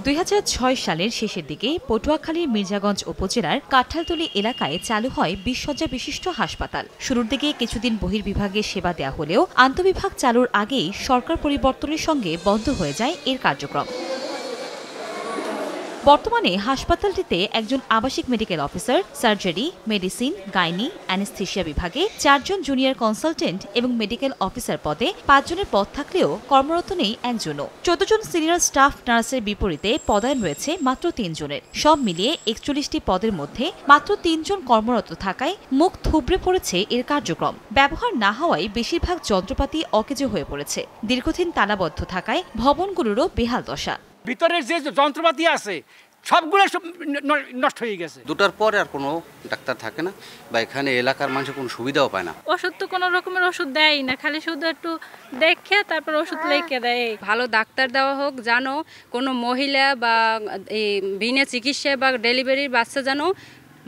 2006 সালের শেষের দিকে পটুয়াখালীর মির্জাগঞ্জ উপজেলার কাঁঠালতলী এলাকায় চালু হয় 20 শয্যা বিশিষ্ট হাসপাতাল। শুরুর দিকে কিছুদিন বহির্বিভাগে সেবা দেয়া হলেও আন্তঃবিভাগ চালুর আগেই সরকার পরিবর্তনের সঙ্গে বন্ধ হয়ে যায় এর কার্যক্রম। বর্তমানে হাসপাতালটিতে একজন আবাসিক medical officer, surgery, medicine, gynae, anaesthesia বিভাগে 4 জন জুনিয়র কনসালটেন্ট এবং মেডিকেল অফিসার পদে 5 জনের পদ থাকলেও কর্মরত নেই একজনও। 14 জন সিনিয়র স্টাফ নার্সের বিপরীতে পদায়ন রয়েছে মাত্র 3 জনের। সব মিলিয়ে 41টি পদের মধ্যে মাত্র 3 জন কর্মরত থাকায় মুখ থুবড়ে পড়েছে এর কার্যক্রম। ব্যবহার না হওয়ায় বেশিরভাগ যন্ত্রপাতি অকেজো হয়ে পড়েছে। দীর্ঘদিন তালাবদ্ধ থাকায় ভবনগুলোরও বেহাল দশা। ভিতরের যে যন্ত্রপাতি আছে সবগুলো নষ্ট হয়ে গেছে। 2টার পরে আর কোনো ডাক্তার থাকে না বা এখানে এলাকার মানুষ কোনো সুবিধাও পায় না। ওষুধ তো কোনো রকমের ওষুধ দেয় না, খালি শুধু একটু দেখে তারপর ওষুধ লিখে দেয়। ভালো ডাক্তার দেওয়া হোক, জানো কোনো মহিলা বা বিনা চিকিৎসায় বা ডেলিভারির বাচ্চা যেন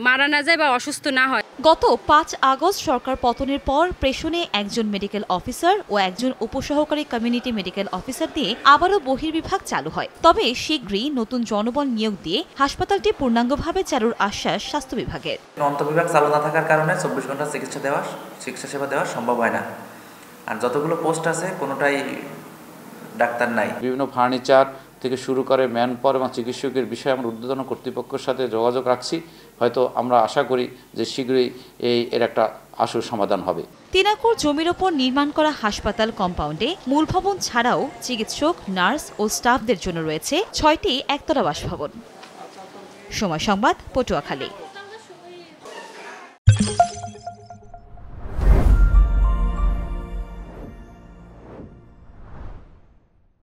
মারা না যায় বা অসুস্থ না হয়। গত 5 আগস্ট সরকার পতনের পর প্রেষণে একজন মেডিকেল অফিসার ও একজন উপসহকারী কমিউনিটি মেডিকেল অফিসার দিয়ে আবারও বহির্বিভাগ চালু হয়। তবে শীঘ্রই নতুন জনবল নিয়োগ দিয়ে হাসপাতালটি পূর্ণাঙ্গভাবে চালুর আশ্বাস স্বাস্থ্য বিভাগের। অন্তর্বিভাগ চালু না থাকার কারণে 24 ঘন্টা চিকিৎসা সেবা দেওয়া সম্ভব হয় না। আর যতগুলো পোস্ট আছে কোনোটাই ডাক্তার নাই। বিভিন্ন ফার্নিচার থেকে শুরু করে ম্যান পাওয়ার এবং চিকিৎসকের বিষয়ে আমরা ঊর্ধ্বতন কর্তৃপক্ষের সাথে যোগাযোগ রাখছি। হয়তো আমরা আশা করি যে শীঘ্রই এর একটা আশু সমাধান হবে। 3 একর জমির ওপর নির্মাণ করা হাসপাতাল কম্পাউন্ডে মূল ভবন ছাড়াও চিকিৎসক, নার্স ও স্টাফদের জন্য রয়েছে 6টি একতলা বাসভবন। সময় সংবাদ, পটুয়াখালী।